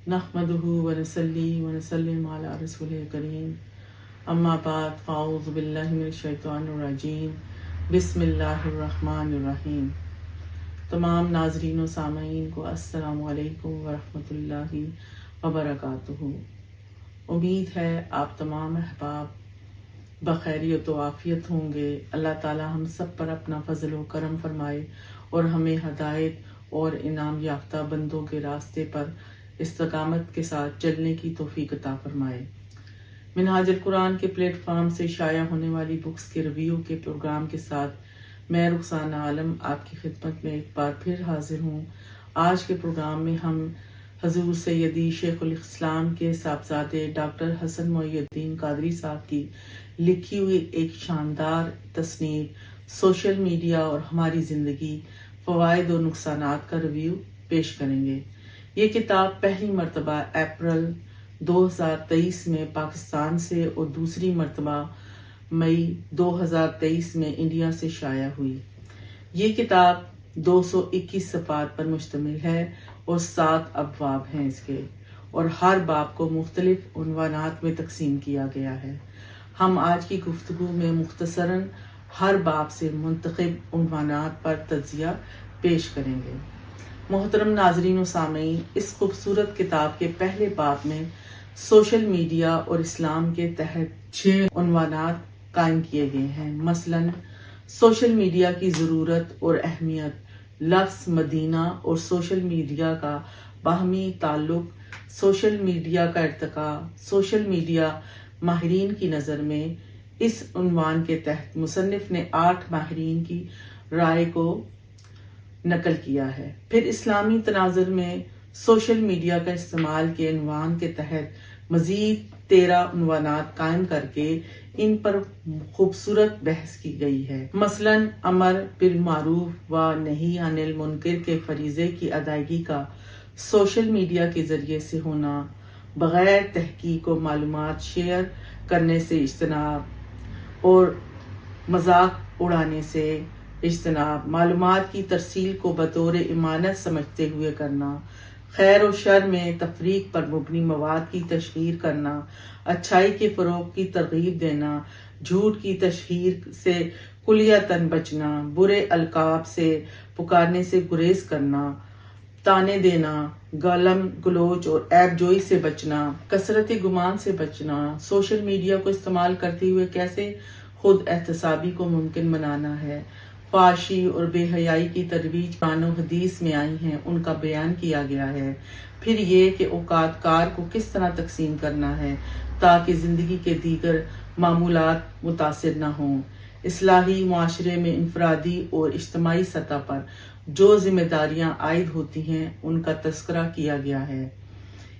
نحمده ونصلي ونسلم على رسوله الكريم اما بعد فاعوذ باللہ من الشیطان الرجیم بسم اللہ الرحمن الرحیم۔ تمام ناظرین و سامعین کو السلام علیکم ورحمۃ اللہ وبرکاتہ۔ امید ہے آپ تمام احباب بخیریت و عافیت ہوں گے۔ اللہ تعالی ہم سب پر اپنا فضل و کرم فرمائے اور ہمیں ہدایت اور انعام یافتہ بندوں کے راستے پر استقامت کے ساتھ چلنے کی توفیق عطا فرمائے۔ منہاج القرآن کے پلیٹ فارم سے شائع ہونے والی بکس کے ریویو کے پروگرام کے ساتھ میں رخسانہ عالم آپ کی خدمت میں ایک بار پھر حاضر ہوں۔ آج کے پروگرام میں ہم حضور سیدی شیخ الاسلام کے صاحبزادے ڈاکٹر حسن محی الدین قادری صاحب کی لکھی ہوئی ایک شاندار تصنیف سوشل میڈیا اور ہماری زندگی، فوائد و نقصانات کا ریویو پیش کریں گے۔ یہ کتاب پہلی مرتبہ اپریل 2023 میں پاکستان سے اور دوسری مرتبہ مئی 2023 میں انڈیا سے شائع ہوئی۔ یہ کتاب 221 صفحات پر مشتمل ہے اور 7 ابواب ہیں اس کے، اور ہر باب کو مختلف عنوانات میں تقسیم کیا گیا ہے۔ ہم آج کی گفتگو میں مختصراً ہر باب سے منتخب عنوانات پر تجزیہ پیش کریں گے۔ محترم ناظرین و سامعین، اس خوبصورت کتاب کے پہلے باب میں سوشل میڈیا اور اسلام کے تحت 6 عنوانات قائم کیے گئے ہیں۔ مثلاً سوشل میڈیا کی ضرورت اور اہمیت، لفظ مدینہ اور سوشل میڈیا کا باہمی تعلق، سوشل میڈیا کا ارتقاء، سوشل میڈیا ماہرین کی نظر میں۔ اس عنوان کے تحت مصنف نے 8 ماہرین کی رائے کو نقل کیا ہے۔ پھر اسلامی تناظر میں سوشل میڈیا کا استعمال کے عنوان کے تحت مزید 13 عنوانات قائم کر کے ان پر خوبصورت بحث کی گئی ہے۔ مثلاً امر بالمعروف و نہی عن المنکر کے فریضے کی ادائیگی کا سوشل میڈیا کے ذریعے سے ہونا، بغیر تحقیق و معلومات شیئر کرنے سے اجتناب اور مذاق اڑانے سے اجتناب، معلومات کی ترسیل کو بطور امانت سمجھتے ہوئے کرنا، خیر و شر میں تفریق پر مبنی مواد کی تشہیر کرنا، اچھائی کے فروغ کی ترغیب دینا، جھوٹ کی تشہیر سے کلیتاً بچنا، برے القاب سے پکارنے سے گریز کرنا، تانے دینا، گالم گلوچ اور عیب جوئی سے بچنا، کثرت گمان سے بچنا، سوشل میڈیا کو استعمال کرتے ہوئے کیسے خود احتسابی کو ممکن بنانا ہے، فحاشی اور بے حیائی کی ترویج قرآن و حدیث میں آئی ہیں، ان کا بیان کیا گیا ہے۔ پھر یہ کہ اوقات کار کو کس طرح تقسیم کرنا ہے تاکہ زندگی کے دیگر معمولات متاثر نہ ہوں، اصلاحی معاشرے میں انفرادی اور اجتماعی سطح پر جو ذمہ داریاں عائد ہوتی ہیں ان کا تذکرہ کیا گیا ہے۔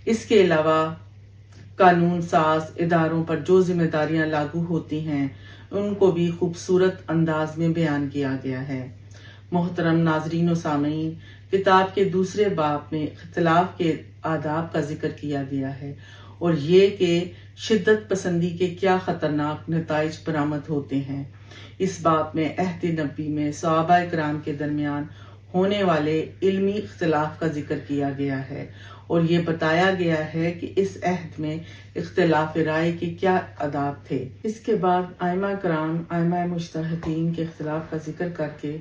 اس کے علاوہ قانون ساز اداروں پر جو ذمہ داریاں لاگو ہوتی ہیں ان کو بھی خوبصورت انداز میں بیان کیا گیا ہے۔ محترم ناظرین و سامعین، کتاب کے دوسرے باب میں اختلاف کے آداب کا ذکر کیا گیا ہے اور یہ کہ شدت پسندی کے کیا خطرناک نتائج برآمد ہوتے ہیں۔ اس باب میں عہد نبی میں صحابہ کرام کے درمیان ہونے والے علمی اختلاف کا ذکر کیا گیا ہے اور یہ بتایا گیا ہے کہ اس عہد میں اختلاف رائے کے کیا آداب تھے۔ اس کے بعد ائمہ کرام، ائمہ مجتہدین کے اختلاف کا ذکر کر کے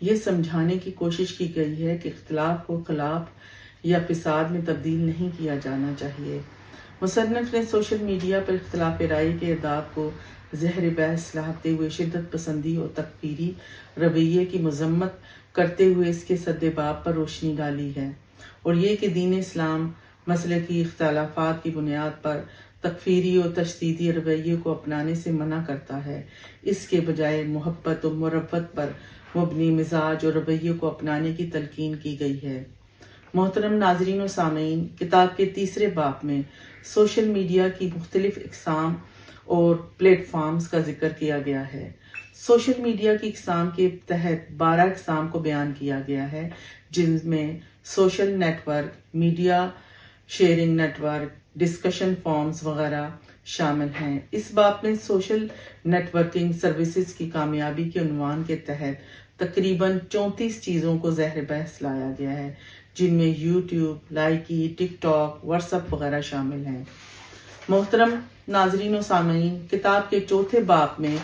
یہ سمجھانے کی کوشش کی گئی ہے کہ اختلاف کو خلاف یا فساد میں تبدیل نہیں کیا جانا چاہیے۔ مصنف نے سوشل میڈیا پر اختلاف رائے کے آداب کو زہر بحث لاتے ہوئے شدت پسندی اور تکفیری رویے کی مذمت کرتے ہوئے اس کے سد باب پر روشنی ڈالی ہے، اور یہ کہ دین اسلام مسلکی اختلافات کی بنیاد پر تکفیری اور تشدیدی رویے کو اپنانے سے منع کرتا ہے۔ اس کے بجائے محبت و مروت پر مبنی مزاج اور رویے کو اپنانے کی تلقین کی گئی ہے۔ محترم ناظرین و سامعین، کتاب کے تیسرے باب میں سوشل میڈیا کی مختلف اقسام اور پلیٹ فارمز کا ذکر کیا گیا ہے۔ سوشل میڈیا کی اقسام کے تحت 12 اقسام کو بیان کیا گیا ہے، جن میں social network, media sharing network, discussion forums وغیرہ شامل ہیں۔ اس باب میں سوشل نیٹ ورکنگ سروسز کی کامیابی کے عنوان کے تحت تقریباً 34 چیزوں کو زہر بحث لایا گیا ہے، جن میں یوٹیوب، لائکی، ٹک ٹاک، واٹس ایپ وغیرہ شامل ہیں۔ محترم ناظرین و سامعین، کتاب کے چوتھے باب میں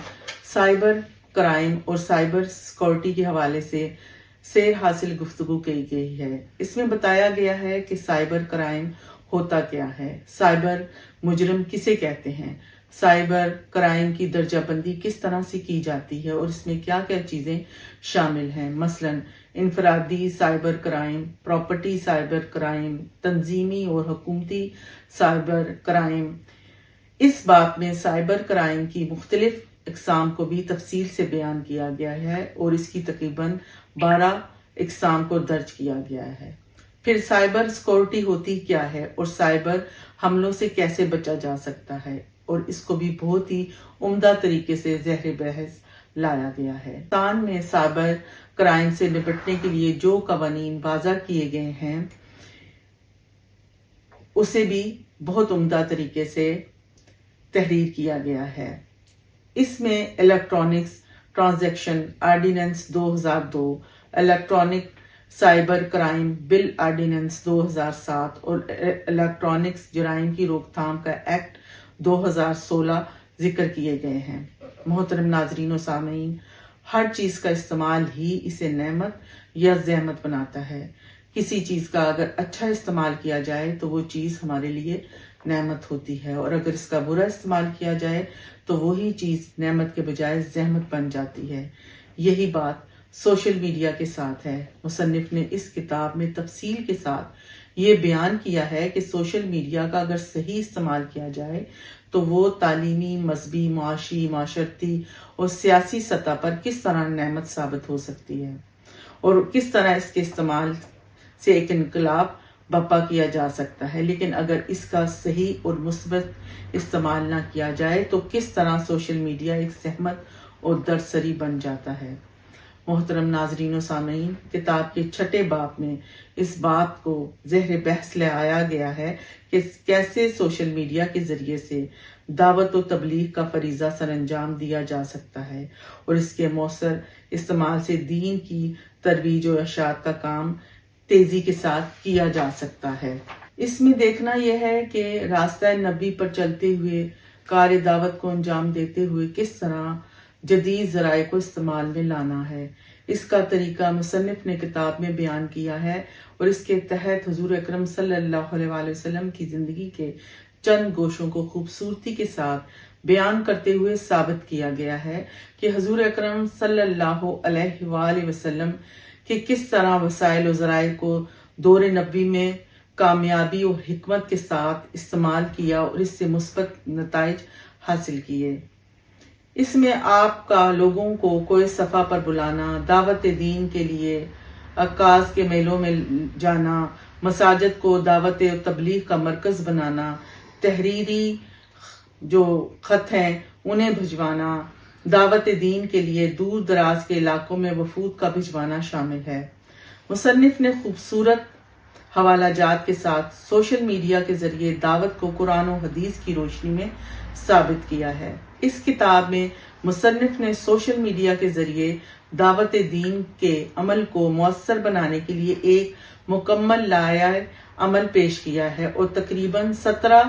سائبر کرائم اور سائبر سیکورٹی کے حوالے سے سیر حاصل گفتگو کی گئی ہے۔ اس میں بتایا گیا ہے کہ سائبر کرائم ہوتا کیا ہے، سائبر مجرم کسے کہتے ہیں، سائبر کرائم کی درجہ بندی کس طرح سے کی جاتی ہے اور اس میں کیا کیا چیزیں شامل ہیں، مثلا انفرادی cyber crime, property cyber crime, تنظیمی اور حکومتی سائبر کرائم۔ اس باب میں سائبر کرائم کی مختلف اقسام کو بھی تفصیل سے بیان کیا گیا ہے اور اس کی تقریباً 12 اقسام کو درج کیا گیا ہے۔ پھر سائبر سیکورٹی ہوتی کیا ہے اور سائبر حملوں سے کیسے بچا جا سکتا ہے، اور اس کو بھی بہت ہی عمدہ طریقے سے زیر بحث لایا گیا ہے۔ پاکستان میں سائبر کرائم سے نپٹنے کے لیے جو قوانین وضع کیے گئے ہیں اسے بھی بہت عمدہ طریقے سے تحریر کیا گیا ہے۔ اس میں electronics transaction ordinance 2002، electronic cyber crime bill ordinance 2007 اور الیکٹرانکس جرائم کی روک تھام کا ایکٹ 2016 ذکر کیے گئے ہیں۔ محترم ناظرین و سامعین، ہر چیز کا استعمال ہی اسے نعمت یا زحمت بناتا ہے۔ کسی چیز کا اگر اچھا استعمال کیا جائے تو وہ چیز ہمارے لیے نعمت ہوتی ہے، اور اگر اس کا برا استعمال کیا جائے تو وہی چیز نعمت کے بجائے زحمت بن جاتی ہے۔ یہی بات سوشل میڈیا کے ساتھ ہے۔ مصنف نے اس کتاب میں تفصیل کے ساتھ یہ بیان کیا ہے کہ سوشل میڈیا کا اگر صحیح استعمال کیا جائے تو وہ تعلیمی، مذہبی، معاشی، معاشرتی اور سیاسی سطح پر کس طرح نعمت ثابت ہو سکتی ہے، اور کس طرح اس کے استعمال سے ایک انقلاب برپا کیا جا سکتا ہے۔ لیکن اگر اس کا صحیح اور مثبت استعمال نہ کیا جائے تو کس طرح سوشل میڈیا ایک زحمت اور دردسری بن جاتا ہے۔ محترم ناظرین و سامعین، کتاب کے چھٹے باب میں اس بات کو زیر بحث لایا گیا ہے کہ کیسے سوشل میڈیا کے ذریعے سے دعوت و تبلیغ کا فریضہ سر انجام دیا جا سکتا ہے، اور اس کے مؤثر استعمال سے دین کی ترویج و ارشاد کا کام تیزی کے ساتھ کیا جا سکتا ہے۔ اس میں دیکھنا یہ ہے کہ راستہ نبی پر چلتے ہوئے کار دعوت کو انجام دیتے ہوئے کس طرح جدید ذرائع کو استعمال میں لانا ہے۔ اس کا طریقہ مصنف نے کتاب میں بیان کیا ہے، اور اس کے تحت حضور اکرم صلی اللہ علیہ وآلہ وسلم کی زندگی کے چند گوشوں کو خوبصورتی کے ساتھ بیان کرتے ہوئے ثابت کیا گیا ہے کہ حضور اکرم صلی اللہ علیہ وآلہ وسلم کہ کس طرح وسائل و ذرائع کو دور نبوی میں کامیابی اور حکمت کے ساتھ استعمال کیا اور اس سے مثبت نتائج حاصل کیے۔ اس میں آپ کا لوگوں کو کوئی صفحہ پر بلانا، دعوت دین کے لیے عکاظ کے میلوں میں جانا، مساجد کو دعوت و تبلیغ کا مرکز بنانا، تحریری جو خط ہیں انہیں بھجوانا، دعوت دین کے لیے دور دراز کے علاقوں میں وفود کا بھجوانا شامل ہے۔ مصنف نے خوبصورت حوالہ جات کے ساتھ سوشل میڈیا کے ذریعے دعوت کو قرآن و حدیث کی روشنی میں ثابت کیا ہے۔ اس کتاب میں مصنف نے سوشل میڈیا کے ذریعے دعوت دین کے عمل کو مؤثر بنانے کے لیے ایک مکمل لائحہ عمل پیش کیا ہے اور تقریباً 17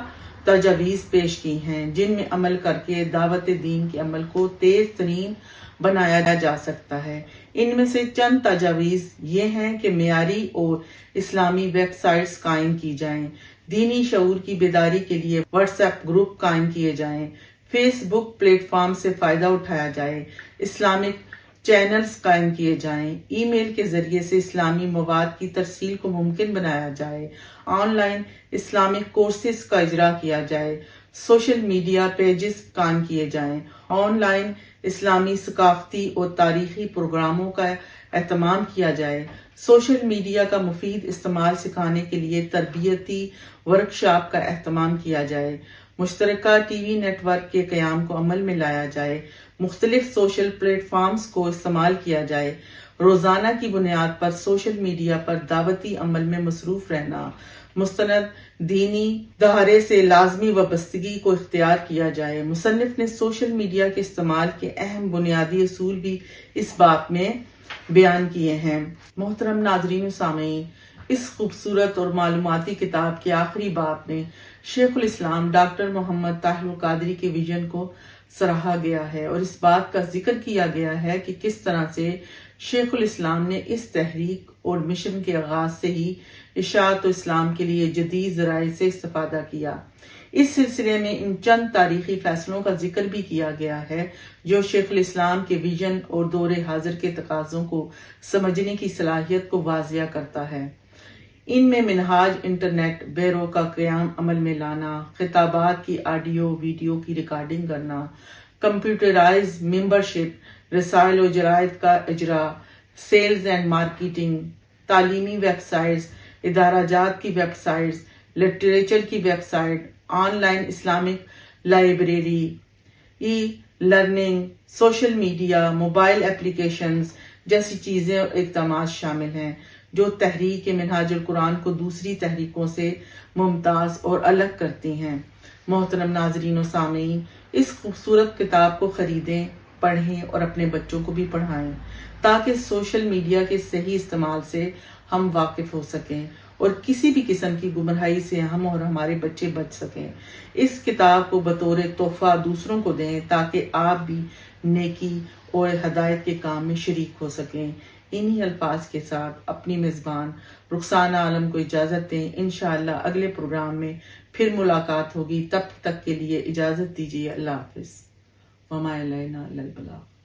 تجاویز پیش کی ہیں، جن میں عمل کر کے دعوت دین کے عمل کو تیز ترین بنایا جا سکتا ہے۔ ان میں سے چند تجاویز یہ ہیں کہ معیاری اور اسلامی ویب سائٹس قائم کی جائیں، دینی شعور کی بیداری کے لیے واٹس ایپ گروپ قائم کیے جائیں، فیس بک پلیٹ فارم سے فائدہ اٹھایا جائے، اسلامک چینلز قائم کیے جائیں، ای میل کے ذریعے سے اسلامی مواد کی ترسیل کو ممکن بنایا جائے، آن لائن اسلامک کورسز کا اجرا کیا جائے، سوشل میڈیا پیجز قائم کیے جائیں، آن لائن اسلامی ثقافتی اور تاریخی پروگراموں کا اہتمام کیا جائے، سوشل میڈیا کا مفید استعمال سکھانے کے لیے تربیتی ورکشاپ کا اہتمام کیا جائے، مشترکہ ٹی وی نیٹ ورک کے قیام کو عمل میں لایا جائے، مختلف سوشل پلیٹ فارمز کو استعمال کیا جائے، روزانہ کی بنیاد پر سوشل میڈیا پر دعوتی عمل میں مصروف رہنا، مستند دینی دہارے سے لازمی وابستگی کو اختیار کیا جائے۔ مصنف نے سوشل میڈیا کے استعمال کے اہم بنیادی اصول بھی اس باب میں بیان کیے ہیں۔ محترم ناظرین و سامعین، اس خوبصورت اور معلوماتی کتاب کے آخری باب میں شیخ الاسلام ڈاکٹر محمد طاہر القادری کے ویژن کو سراہا گیا ہے اور اس بات کا ذکر کیا گیا ہے کہ کس طرح سے شیخ الاسلام نے اس تحریک اور مشن کے آغاز سے ہی اشاعت اسلام کے لیے جدید ذرائع سے استفادہ کیا۔ اس سلسلے میں ان چند تاریخی فیصلوں کا ذکر بھی کیا گیا ہے جو شیخ الاسلام کے ویژن اور دور حاضر کے تقاضوں کو سمجھنے کی صلاحیت کو واضح کرتا ہے۔ ان میں منہاج انٹرنیٹ بیرو کا قیام عمل میں لانا، خطابات کی آڈیو ویڈیو کی ریکارڈنگ کرنا، کمپیوٹرائز ممبرشپ، رسائل و جرائد کا اجرا، سیلز اینڈ مارکیٹنگ، تعلیمی ویب سائٹس، ادارہ جات کی ویب سائٹس، لٹریچر کی website, online Islamic library, e learning, social media, mobile applications جیسی چیزیں اور اقدامات شامل ہیں جو تحریک منہاج القرآن کو دوسری تحریکوں سے ممتاز اور الگ کرتی ہیں۔ محترم ناظرین و سامعین، اس خوبصورت کتاب کو خریدیں، پڑھیں اور اپنے بچوں کو بھی پڑھائیں تاکہ سوشل میڈیا کے صحیح استعمال سے ہم واقف ہو سکیں اور کسی بھی قسم کی گمراہی سے ہم اور ہمارے بچے بچ سکیں۔ اس کتاب کو بطور تحفہ دوسروں کو دیں تاکہ آپ بھی نیکی اور ہدایت کے کام میں شریک ہو سکیں۔ انہی الفاظ کے ساتھ اپنی میزبان رخسانہ عالم کو اجازت دیں۔ انشاءاللہ اگلے پروگرام میں پھر ملاقات ہوگی، تب تک کے لیے اجازت دیجیے۔ اللہ حافظ۔ وما علینا الا البلاغ۔